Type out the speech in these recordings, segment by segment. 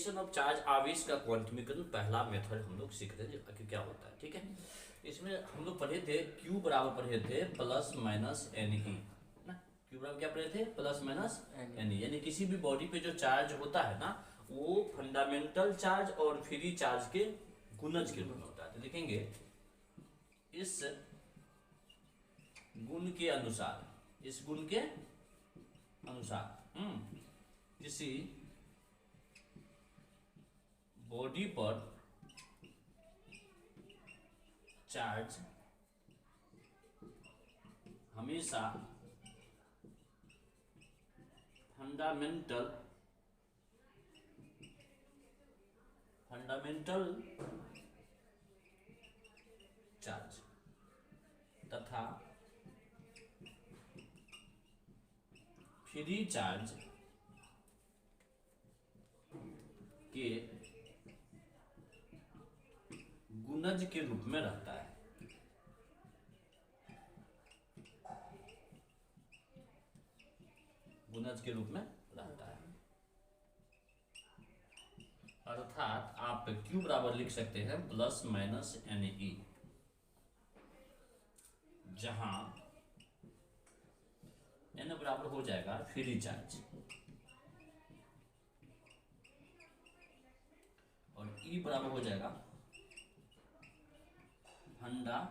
Quantization of charge, आवेश का क्वांटमीकरण, पहला मेथड हम लोग सीख रहे थे कि क्या होता है। ठीक है, इसमें हम लोग पढ़े थे Q बराबर पढ़े थे प्लस माइनस एन ई ना। Q बराबर क्या पढ़े थे? Plus minus N E. यानी किसी भी बॉडी पे जो चार्ज होता है ना, वो फंडामेंटल चार्ज और फ्री चार्ज के गुणज के रूप में होता है। तो लिखेंगे इस गुण के अनुसार, इस गुण के अनुसार किसी बॉडी पर चार्ज हमेशा फंडामेंटल चार्ज तथा फ्री चार्ज के गुणज के रूप में रहता है। गुणज के रूप में रहता है, अर्थात आप Q बराबर लिख सकते हैं प्लस माइनस एन ई, जहां N बराबर हो जाएगा फ्री चार्ज और E बराबर हो जाएगा फंडामेंटल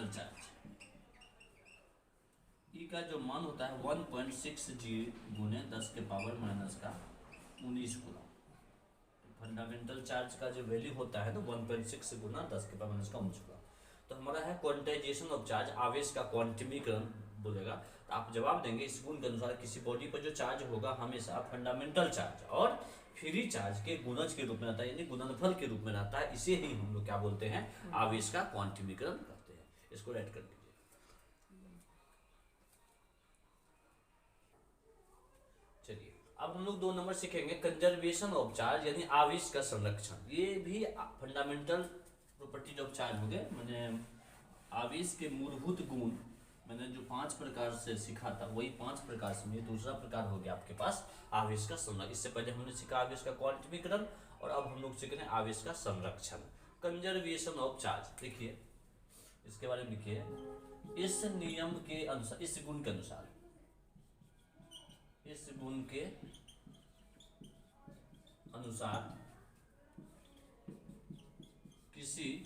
चार्ज। E का जो मान होता है 1.60 गुने 10 के पावर माइनस का 19 गुना। फंडामेंटल चार्ज का जो वैल्यू होता है तो 1.6 गुना 10 के पावर माइनस का 19 गुना। तो हमारा है क्वांटाइजेशन ऑफ चार्ज, आवेश का क्वांटमीकरण बोलेगा। तो आप जवाब देंगे इस गुण के अनुसार किसी बॉडी पर जो चार्ज होगा हमेशा फंडामेंटल चार्ज और फ्री चार्ज के गुणज के रूप में रहता है, यानी गुणनफल के रूप में रहता है। इसे ही हम लोग क्या बोलते हैं? आवेश का क्वांटमीकरण कहते हैं। इसको राइट कर लीजिए। चलिए अब हम लोग 2 नंबर सीखेंगे कंजर्वेशन ऑफ चार्ज, यानी आवेश का संरक्षण। ये भी फंडामेंटल प्रॉपर्टीज ऑफ चार्ज हो गए। मैंने आवेश के मूलभूत गुण मैंने जो 5 प्रकार से सीखा था वही 5 प्रकार से ये दूसरा प्रकार हो गया आपके पास आवेश का संरक्षण। इससे पहले हमने सीखा आवेश का क्वांटमीकरण और अब हम लोग सीख रहे हैं आवेश का संरक्षण, कंजर्वेशन ऑफ चार्ज। देखिए इसके बारे में लिखिए, इस नियम के अनुसार, इस गुण के अनुसार, इस गुण के अनुसार किसी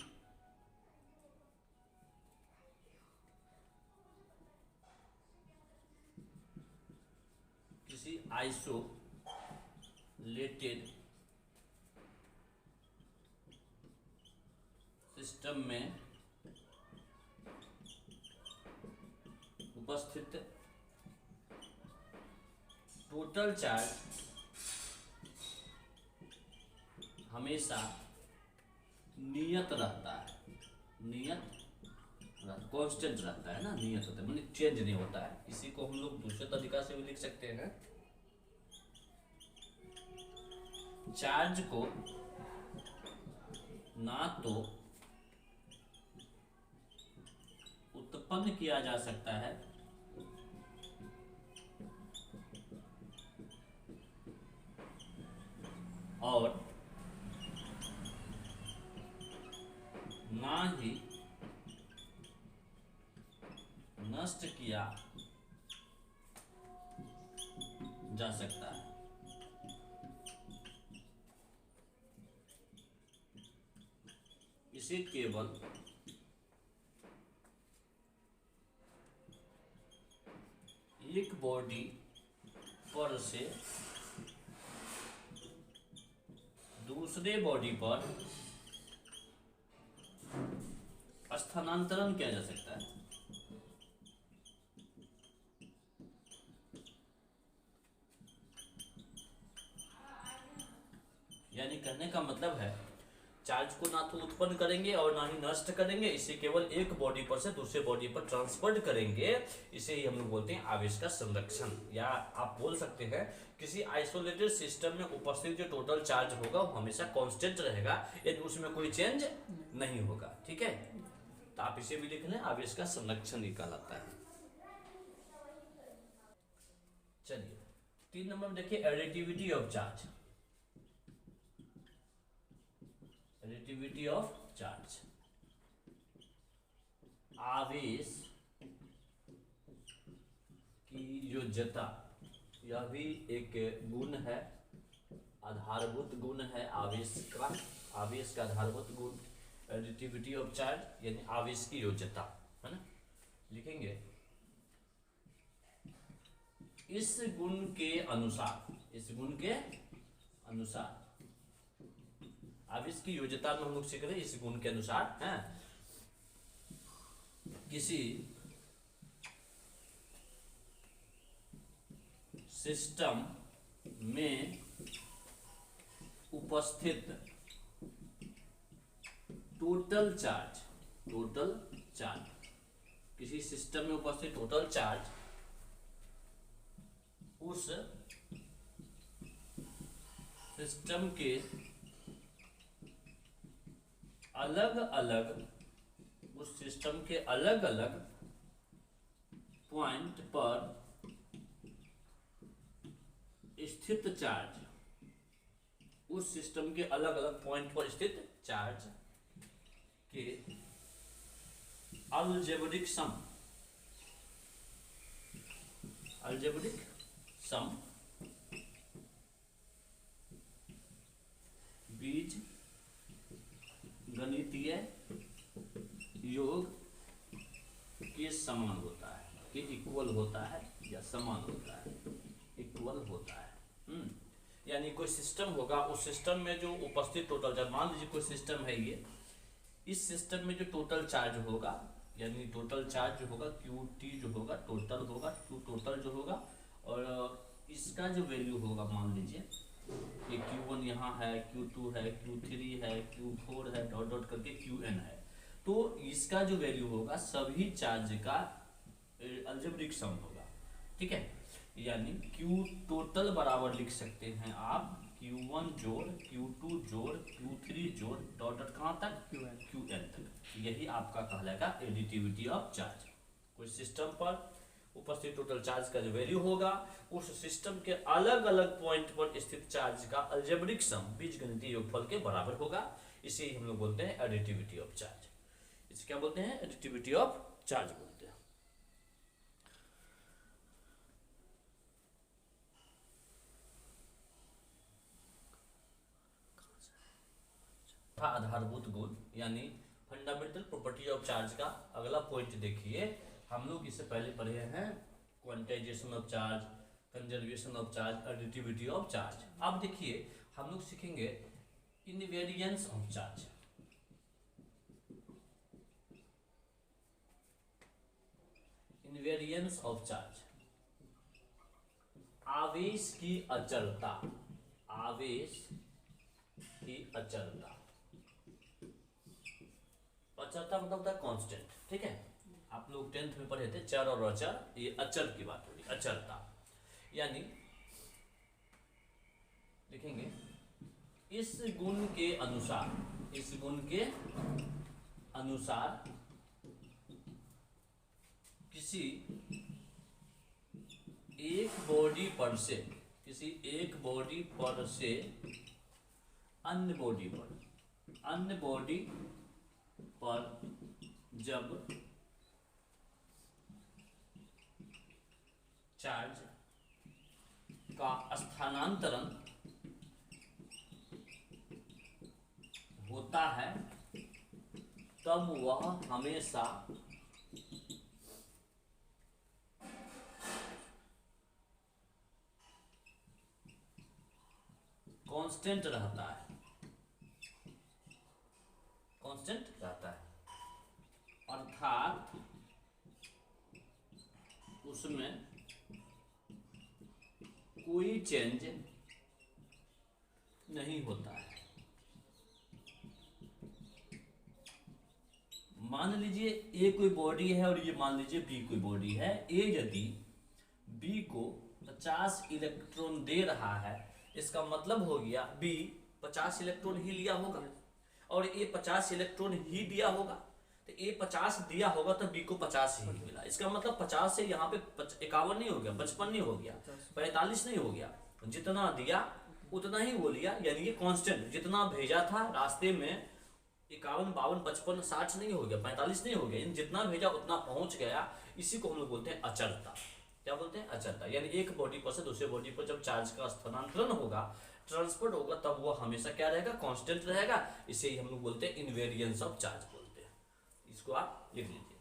आइसोलेटेड सिस्टम में उपस्थित टोटल चार्ज हमेशा नियत रहता है, कांस्टेंट रहता है ना, नियत होता है मतलब चेंज नहीं होता है। इसी को हम लोग दूसरे तरीका से भी लिख सकते हैं, चार्ज को ना तो उत्पन्न किया जा सकता है और ना ही नष्ट किया जा सकता है। इसे केवल एक बॉडी पर से दूसरे बॉडी पर स्थानांतरण किया जा सकता है। यानी कहने का मतलब है चार्ज को ना तो उत्पन्न करेंगे और ना ही नष्ट करेंगे, इसे केवल एक बॉडी पर से दूसरे बॉडी पर ट्रांसफर करेंगे। इसे ही हम लोग बोलते हैं आवेश का संरक्षण। या आप बोल सकते हैं किसी आइसोलेटेड सिस्टम में उपस्थित जो टोटल चार्ज होगा वो हमेशा कांस्टेंट रहेगा, यानी उसमें कोई चेंज नहीं होगा। ठीक है, तो आप इसे भी लिख लें, आवेश का संरक्षण कहलाता है। चलिए 3 नंबर में देखिए additivity of charge. Additivity of charge, आवेश की योज्यता, यह भी एक गुण है, आधारभूत गुण है आवेश का। आवेश का आधारभूत गुण एडिटिविटी ऑफ चार्ज यानी आवेश की योज्यता, है ना। लिखेंगे इस गुण के अनुसार, इस गुण के अनुसार, आवेश की योज्यता में हम लोग सीख रहे हैं इस गुण के अनुसार है, किसी सिस्टम में उपस्थित टोटल चार्ज, टोटल चार्ज, किसी सिस्टम में उपस्थित टोटल चार्ज उस सिस्टम के अलग अलग, उस सिस्टम के अलग अलग पॉइंट पर स्थित चार्ज, उस सिस्टम के अलग अलग पॉइंट पर स्थित चार्ज के अलजेब्रिक सम, अलजेब्रिक सम, बीज गणितीय योग के समान होता है, कि इक्वल होता है या समान होता है, इक्वल होता है। यानी कोई सिस्टम होगा, उस सिस्टम में जो उपस्थित टोटल चार्ज, मान लीजिए कोई सिस्टम है ये, इस सिस्टम में जो टोटल चार्ज होगा, यानी टोटल चार्ज जो होगा QT जो होगा टोटल होगा, Q टोटल जो होगा, और इसका जो वैल्यू होगा, मान लीजिए कि Q1 यहाँ है, Q2 है, Q3 है, Q4 है, डॉट डॉट करके Qn है, तो इसका जो वैल्यू होगा सभी चार्ज का अलजेब्रिक सम होगा, ठीक है। यानी Q टोटल बराबर लिख सकते हैं आप Q1 जोड़ Q2 जोड़ Q3 जोड़ डॉट डॉट कहाँ तक, Qn तक। यही आपका कहलाएगा एडिटिविटी ऑफ चार्ज। कोई सिस्टम पर उपस्थित टोटल चार्ज का जो वैल्यू होगा, उस सिस्टम के अलग अलग पॉइंट पर स्थित चार्ज का अलजेब्रिक सम, बीजगणितीय योगफल के बराबर होगा। इसे हम लोग बोलते हैं एडिटिविटी ऑफ चार्ज। इसे क्या बोलते हैं, एडिटिविटी ऑफ चार्ज बोलते हैं। आधारभूत गुण यानी फंडामेंटल प्रॉपर्टी ऑफ चार्ज का अगला पॉइंट देखिए, हम लोग इससे पहले पढ़े हैं quantization of charge, conservation of charge, additivity of charge. अब देखिए हम लोग सीखेंगे invariance of charge. Invariance of charge, आवेश की अचलता, आवेश की अचलता, अचलता मतलब होता है कांस्टेंट, ठीक है। आप लोग 10th में पढ़े थे चर और अचर, ये अचल की बात हो रही, अचलता। यानी लिखेंगे इस गुण के अनुसार, इस गुण के अनुसार किसी एक बॉडी पर से, किसी एक बॉडी पर से अन्य बॉडी पर, अन्य बॉडी पर जब चार्ज का स्थानांतरण होता है तब वह हमेशा कांस्टेंट रहता है, कांस्टेंट रहता है, अर्थात उसमें कोई चेंज नहीं होता है। मान लीजिए ए कोई बॉडी है और ये मान लीजिए बी कोई बॉडी है। ए यदि बी को 50 इलेक्ट्रॉन दे रहा है, इसका मतलब हो गया बी 50 इलेक्ट्रॉन ही लिया होगा और ए 50 इलेक्ट्रॉन ही दिया होगा। तो ए 50 दिया होगा तो बी को 50 ही मिला। इसका मतलब 50 से यहाँ पे 51 नहीं हो गया, 55 नहीं हो गया, 45 नहीं हो गया, जितना दिया उतना ही वो लिया, यानी ये कांस्टेंट जितना भेजा था रास्ते में 51, 52, 55, 60 नहीं हो गया, 45 नहीं हो गया, जितना भेजा उतना पहुंच गया। इसी को हम लोग बोलते हैं अचलता। क्या बोलते हैं? अचलता। यानी एक बॉडी पर से दूसरे बॉडी पर जब चार्ज का स्थानांतरण होगा, ट्रांसपोर्ट होगा, तब वो हमेशा क्या रहेगा? कांस्टेंट रहेगा। इसे ही हम लोग बोलते हैं इनवेरिएंस ऑफ चार्ज बोलते हैं। इसको आप लिख लीजिए।